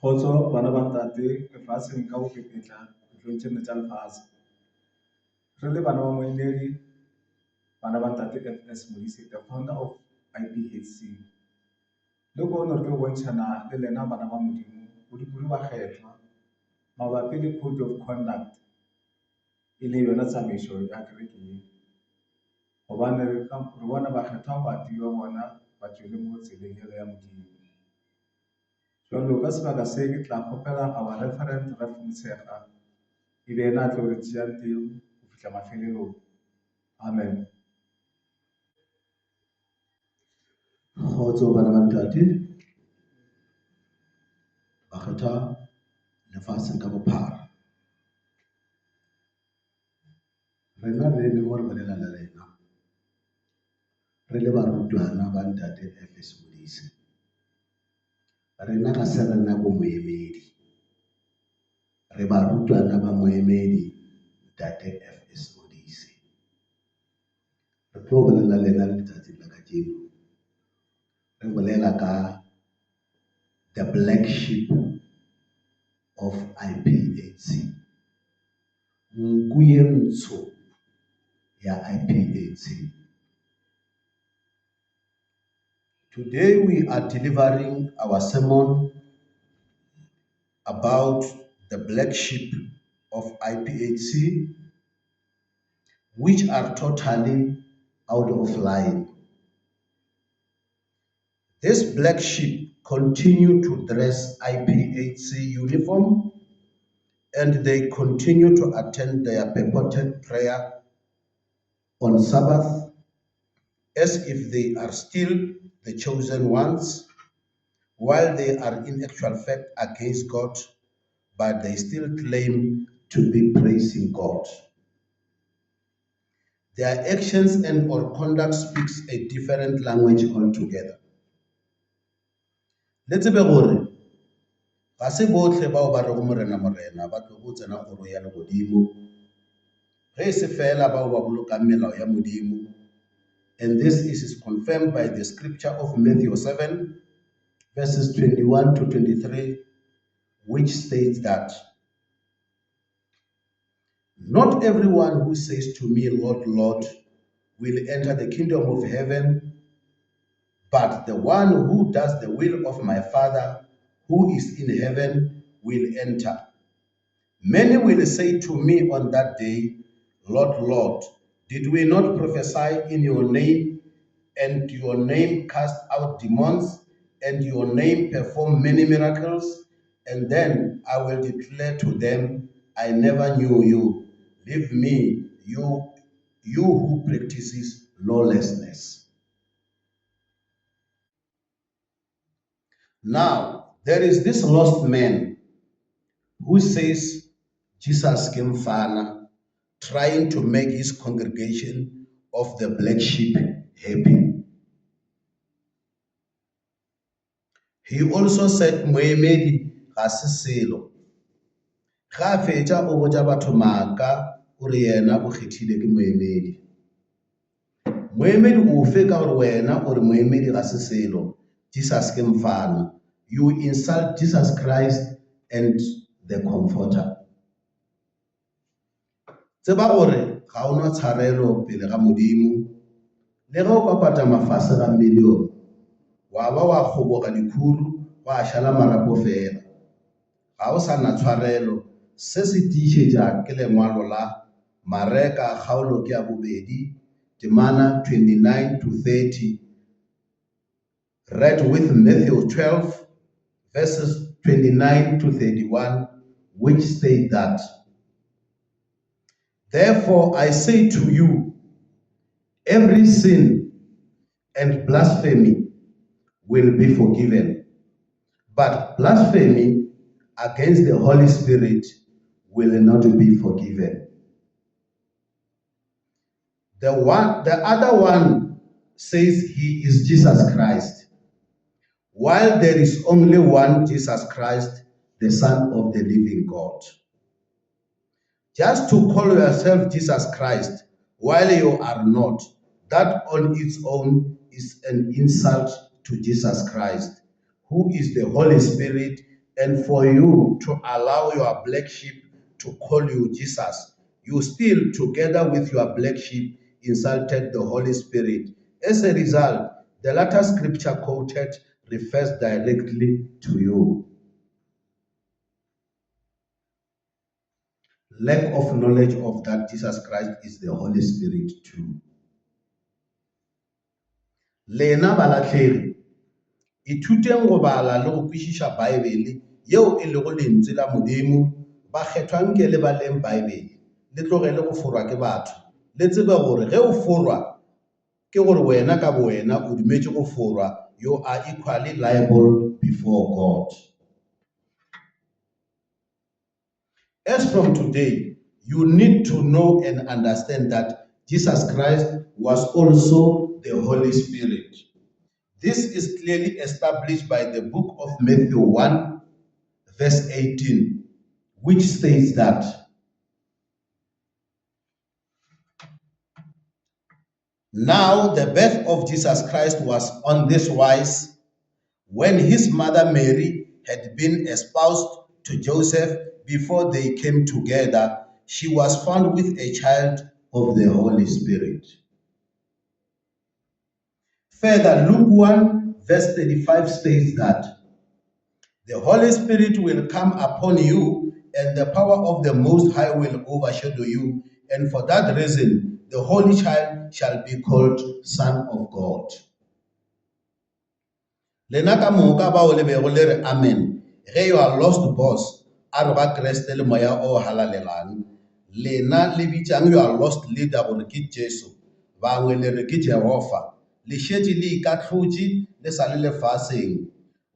Kgotso bana ba ntate lefatsheng ka bopepetla ditlong tse nne tsa lefatshe. Re le bana ba moemedi bana ba ntate FS Modise, the founder of IPHC. Le kono re tlo bontshana le lena bana ba Modimo bodikudi ba kgethwa mabapi le code of conduct e le yona tsamaiso ya kereke e. Hobane re bona ba kgethwa bati ba bona ba tswele mo tseleng ya Modimo. Jwalo ka sebaka se ke tla kgopela our referent Motshekga e be ena a tlo re tšeang teng ho fihla mafelelong. Amen. Kgotso bana ba ntate, ba kgetha lefatsheng ka bophara. Rena re le mo re bolela le lena. Re le barutwana ba ntate FS Modise. Rena ga se rena bo moemedi. Re barutwana ba moemedi ntate FS Modise. Re tlo bolela lena letsatsi la kajeno. Re bolela ka the black sheep of IPHC. Nku e ntsho ya IPHC. Today we are delivering our sermon about the black sheep of IPHC, which are totally out of line. These black sheep continue to dress IPHC uniform, and they continue to attend their purported prayer on Sabbath as if they are still the chosen ones, while they are in actual fact against God, but they still claim to be praising God. Their actions and or conduct speaks a different language altogether. Let's be gore ga se botlhe bao ba rego morena ba tlo go tsena kgoro ya legodimo ge se fela bao ba bolokang melao ya Modimo. And this is confirmed by the scripture of Matthew 7 verses 21 to 23, which states that not everyone who says to me, Lord, Lord, will enter the kingdom of heaven, but the one who does the will of my Father who is in heaven will enter. Many will say to me on that day, Lord, Lord, did we not prophesy in your name, and your name cast out demons, and your name perform many miracles? And then I will declare to them, I never knew you. Leave me, you who practices lawlessness. Now, there is this lost man who says Jesus came fana, trying to make his congregation of the black sheep happy. He also said moemedi ga se selo. Ga fetša o botša batho maaka o re yena o kgethile ke moemedi. Moemedi ofe ka gore wena o re moemedi ga se selo, Jesus ke mfana. You insult Jesus Christ and the Comforter. Tseba gore ga o na tshwarelo pele ga Modimo, le ge o ka pata mafase ga million, wa ba wa kgoboga dikhuru wa šala marapo fela. Ga o sa na tshwarelo, se se tiišetša ke lengwalo la Mareka kgaolo ke ya bobedi, Temana 29 to 30, read with Matthew 12 verses 29 to 31, which state that, therefore I say to you, every sin and blasphemy will be forgiven, but blasphemy against the Holy Spirit will not be forgiven. The other one says he is Jesus Christ, while there is only one Jesus Christ, the Son of the living God. Just to call yourself Jesus Christ while you are not, that on its own is an insult to Jesus Christ, who is the Holy Spirit and for you to allow your black sheep to call you Jesus, you still, together with your black sheep, insulted the Holy Spirit. As a result, the latter scripture quoted refers directly to you. Lack of knowledge of that Jesus Christ is the Holy Spirit too. Lena balatlhegi, ithuteng go bala le go kwešiša Baebele yeo e lego lentswe la Modimo, ba kgethwang ke le baleng Baebele, le tlogele go forwa ke batho, le tsebe gore ge o forwa ke gore wena ka bowena o dumetše go forwa, you are equally liable before God. As from today, you need to know and understand that Jesus Christ was also the Holy Spirit. This is clearly established by the book of Matthew 1, verse 18, which states that, now the birth of Jesus Christ was on this wise: when his mother Mary had been espoused to Joseph, before they came together, she was found with a child of the Holy Spirit. Further, Luke 1, verse 35 states that the Holy Spirit will come upon you, and the power of the Most High will overshadow you, and for that reason, the Holy Child shall be called Son of God. Lena ka moka ba o lebego le re amen, ge your lost boss a re ba Kreste le moya o halalelang, lena le bitšang your lost leader gore ke Jesu, bangwe le re ke Jehova, le šetše le ikahlotše le sa le lefaseng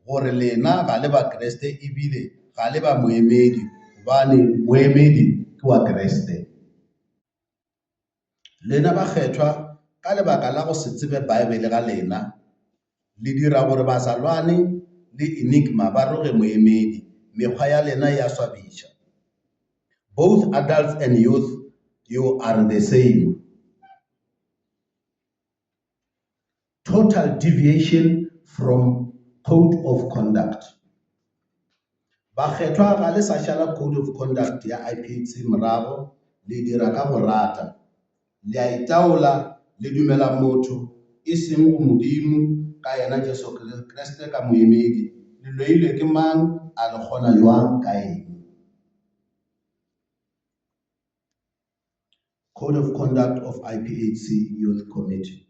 gore lena ga le ba Kreste ebile ga le ba moemedi, gobane moemedi ke wa Kreste. Lena ba kgethwa ka lebaka la go se tsebe Baebele ga lena, le dira gore bazalwane le enigma ba roge moemedi, mekgwa ya lena ya swabiša. Both adults and youth, you are the same. Total deviation from code of conduct. Bakgethwa ga le sa šala code of conduct ya IPHC morago, le dira ka go rata, le a itaola, le dumela motho e seng go Modimo ka yena Jesu Kriste ka moemedi, le loilwe ke mang, a le kgona jwang ka eng. Code of Conduct of IPHC Youth Committee.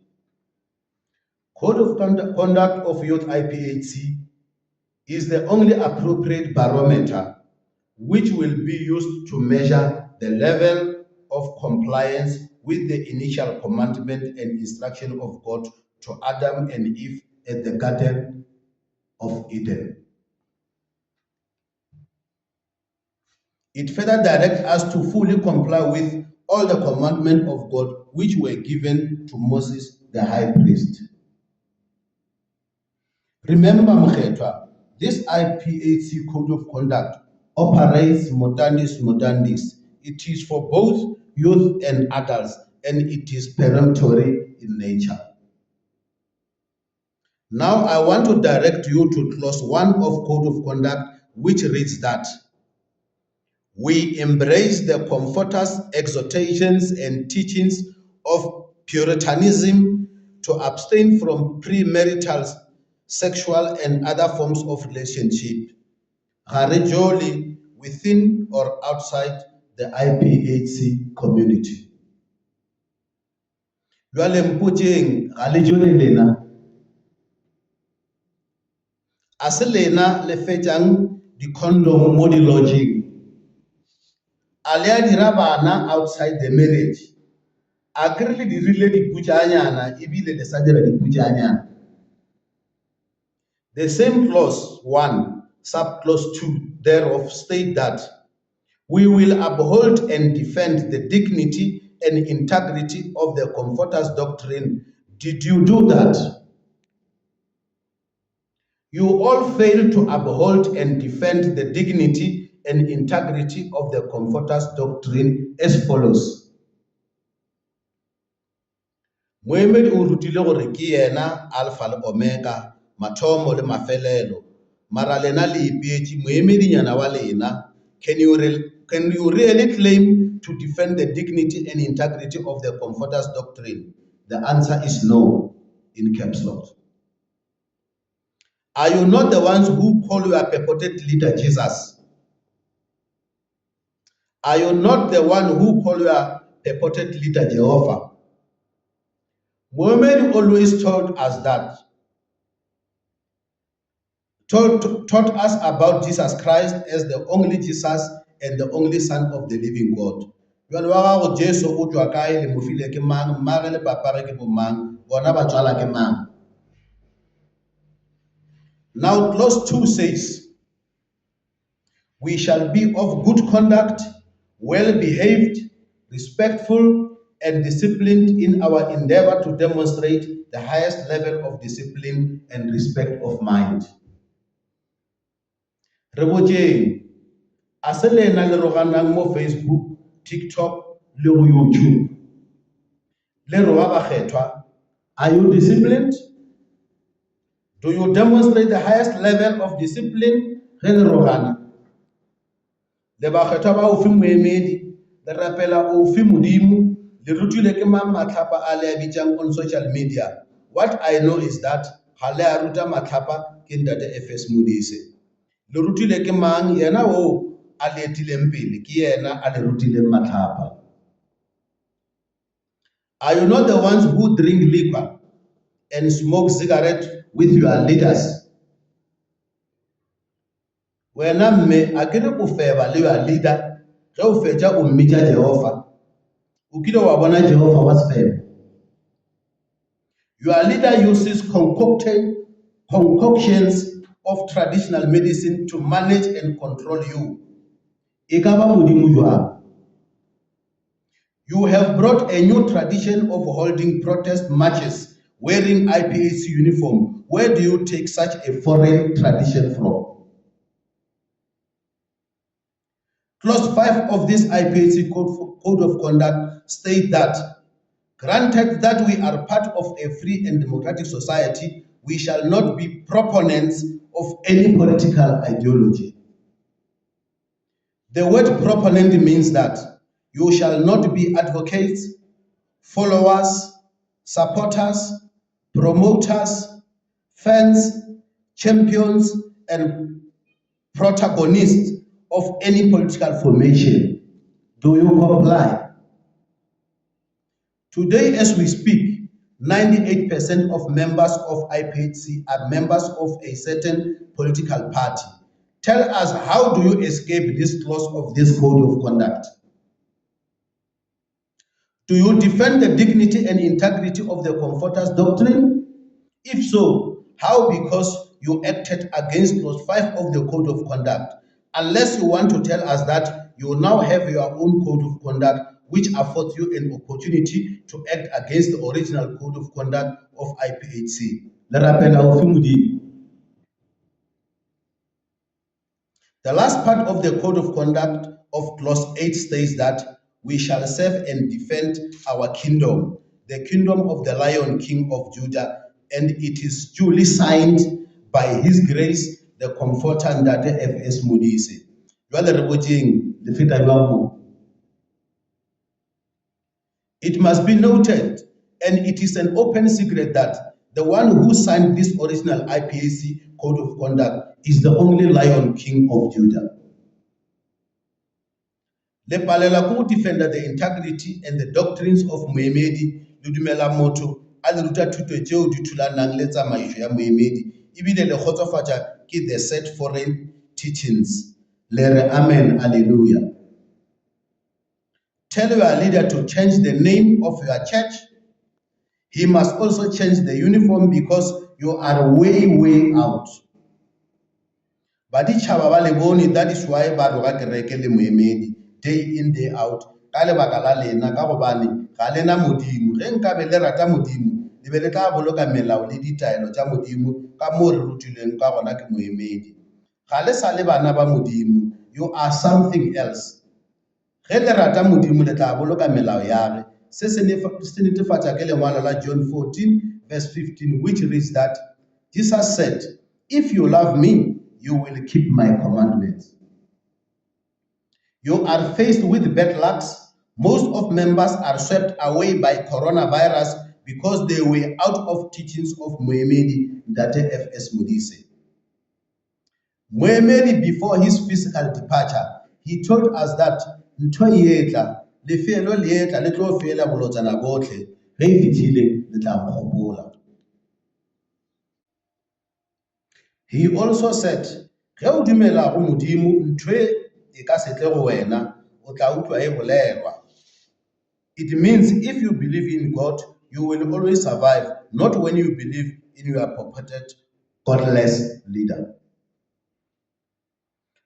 Code of Conduct of Youth IPHC is the only appropriate barometer which will be used to measure the level of compliance with the initial commandment and instruction of God to Adam and Eve at the Garden of Eden. It further directs us to fully comply with all the commandments of God which were given to Moses the high priest. Remember, Mkhetwa, this IPHC Code of Conduct operates mutandis. It is for both youth and adults, and it is peremptory in nature. Now I want to direct you to clause 1 of Code of Conduct, which reads that we embrace the Comforter's exhortations and teachings of Puritanism to abstain from premarital, sexual, and other forms of relationship, jolly within or outside the IPHC community. Jwale mpotšeng ga le jole lena, a se lena le fetšang di-condom mo di-lodging, a le a dira bana outside the marriage, a kere le dirile diputšanyana ebile le sa dira diputšanyana. The same clause 1, subclause 2 thereof state that we will uphold and defend the dignity and integrity of the Comforter's doctrine. Did you do that? You all fail to uphold and defend the dignity and integrity of the Comforter's doctrine as follows. Moemedi o rutile gore ke yena Alpha le Omega, mathomo le mafelelo, mara lena le ipeetše moemedinyana wa lena. Can you really claim to defend the dignity and integrity of the Comforter's doctrine? The answer is no, in caps lock. Are you not the ones who call your purported leader Jesus? Are you not the one who call your purported leader Jehovah? Muhammad always taught us taught us about Jesus Christ as the only Jesus and the only Son of the living God. Now, clause 2 says, we shall be of good conduct, well behaved, respectful, and disciplined in our endeavor to demonstrate the highest level of discipline and respect of mind. Rebojeng, aselena le roganang mo Facebook, TikTok, le go YouTube. Le roga ba kgethwa. Are you disciplined? Do you demonstrate the highest level of discipline? Ge le rogana. Le ba kgethwa ba ofe moemedi, le rapela ofe modimo, le rutile ke mang matlhapa a le a bitsang on social media. What I know is that ga le a ruta matlhapa ke ntate FS Modise. Le rutile ke mang yena o a le etileng pele ke yena a le rutileng matlhapa. Are you not the ones who drink liquor and smoke cigarette with your leaders? Wena mme a ke re o feba le your leader ge o fetša o mmitša Jehova. O kile wa bona Jehova wa sefeba. Your leader uses concoctions of traditional medicine to manage and control you. E ka ba modimo jwang? You have brought a new tradition of holding protest marches wearing IPHC uniform. Where do you take such a foreign tradition from? Clause 5 of this IPHC Code of Conduct state that, granted that we are part of a free and democratic society, we shall not be proponents of any political ideology. The word proponent means that you shall not be advocates, followers, supporters, promoters, fans, champions, and protagonists of any political formation. Do you comply? Today, as we speak, 98% of members of IPHC are members of a certain political party. Tell us, how do you escape this clause of this code of conduct? Do you defend the dignity and integrity of the Comforter's doctrine? If so, how? Because you acted against clause 5 of the code of conduct. Unless you want to tell us that you now have your own code of conduct which affords you an opportunity to act against the original code of conduct of IPHC. The last part of the code of conduct of clause 8 states that we shall serve and defend our kingdom, the kingdom of the Lion King of Judah, and it is duly signed by His Grace, the Comforter Ndate FS Modise. It must be noted, and it is an open secret, that the one who signed this original IPHC Code of Conduct is the only Lion King of Judah. Le palela ko defend the integrity and the doctrines of Moemedi le dumela motho a le ruta thuto tšeo di thulanang le tsamaišo ya Moemedi ebile le kgotsofatša ke the set foreign teachings. Le re amen, hallelujah. Tell your leader to change the name of your church. He must also change the uniform because you are way out. But that is why ba roga kereke le Moemedi day in, day out. Ka lebaka la lena ka gobane ga lena modimo. Ge nkabe le rata modimo, le be le tla boloka melao le ditaelo tša modimo ka mo re rutilweng ka gona ke Moemedi. Ga le sa le bana ba modimo, you are something else. Ge le rata modimo le tla boloka melao ya ge. Se se netefatša ke lengwalo la John 14 verse 15, which reads that Jesus said, if you love me, you will keep my commandments. You are faced with bad lucks. Most of members are swept away by coronavirus because they were out of teachings of Moemedi Ndate F.S. Modise. Moemedi, before his physical departure, he told us that ntho yetla lefelo lietla le tlo fela bolotsana botlhe ge e fitlhile le tla gopola. He also said, ge o dumela go modimo ntho e ka se tle go wena o tla utlwa e bolelwa. It means if you believe in God, you will always survive, not when you believe in your purported godless leader.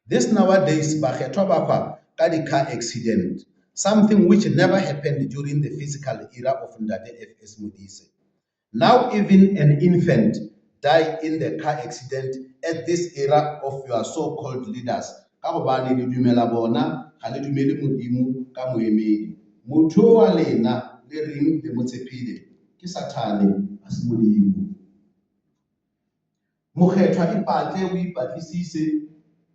This nowadays, bakgethwa ba kwa ka di car accident, something which never happened during the physical era of Ndate F.S. Modise. Now even an infant die in the car accident at this era of your so-called leaders. Ka gobane le dumela bona ga le dumele modimo ka moemedi. Motho wa lena le reng le motshepile ke Satane a se modimo. Mokgethwa ipatle o ipatlisise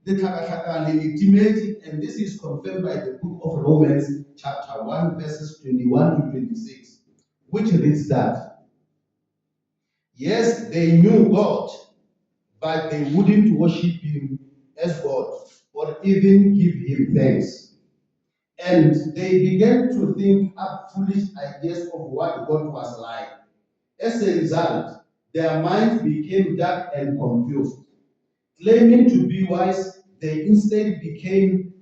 le tlhakatlhakane le timetse, and this is confirmed by the book of Romans chapter 1 verses 21 to 26, which reads that yes, they knew God, but they wouldn't worship him as God or even give him thanks. And they began to think up foolish ideas of what God was like. As a result, their minds became dark and confused. Claiming to be wise, they instead became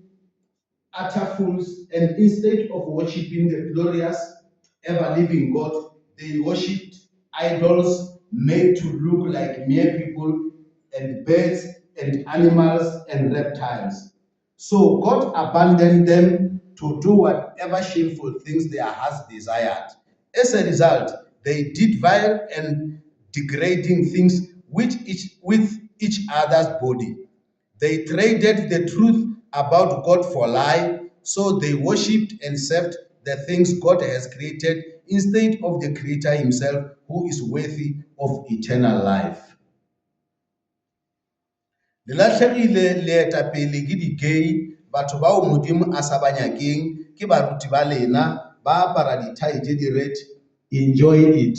utter fools, and instead of worshiping the glorious, ever-living God, they worshipped idols made to look like mere people and birds and animals and reptiles. So God abandoned them to do whatever shameful things their hearts desired. As a result, they did vile and degrading things with each other's body. They traded the truth about God for lie, so they worshipped and served the things God has created instead of the Creator himself, who is worthy of eternal life. Le latlhegile leetapele ke di-gay, batho bao modimo a sa ba nyakeng, ke baruti ba lena ba apara dithai tse di-red. Enjoy it.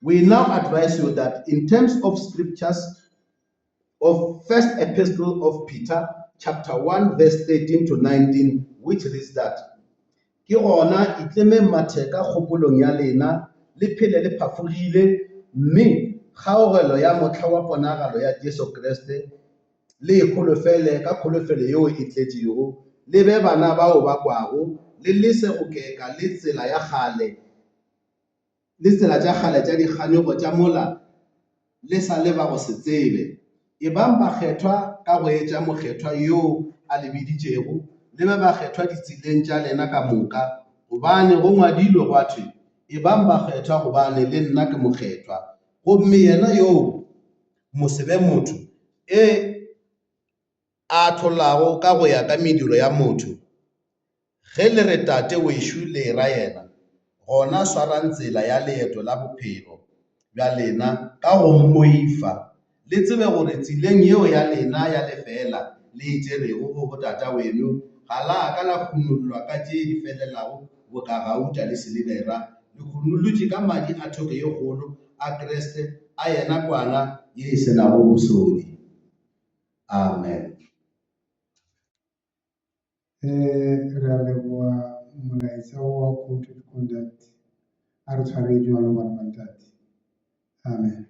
We now advise you that in terms of scriptures of First Epistle of Peter, chapter 1, verse 13 to 19, which reads that ke gona itleme mathe ka kgopolong ya lena le phele le phafogile, mme kgaogelo ya motlha wa ponagalo ya Jesu Kriste le ikgolofele ka kgolofelo yeo e tletšego, le be bana bao ba kwago, le lese go keka le tsela tša kgale tša dikganyogo tša mola le sa le ba go se tsebe. Ebang bakgethwa ka go etša mokgethwa yo a lebiditšego, le be bakgethwa ditseleng tša lena ka moka, gobane go ngwadilwe go thwe ebang bakgethwa gobane le nna ke mokgethwa. Gomme yena yo mosebe motho a tlolago ka go ya ka mediro ya motho, ge le re tate wešo le ra yena, gona swarang tsela ya leeto la bophelo bja lena ka go mmoifa. Le tsebe gore tseleng yeo ya lena ya lefela le e tšerego go botata weno, ga la ka la khunollwa ka tše di felelago bokagauta le selebera, le khunolotše ka madi a thoke ye kgolo a Kriste a yena kwana ye e senago bosodi. Amen. Re a leboa molaetsa wa Code of Conduct a re tshware jwalo bana ba ntate. Amen.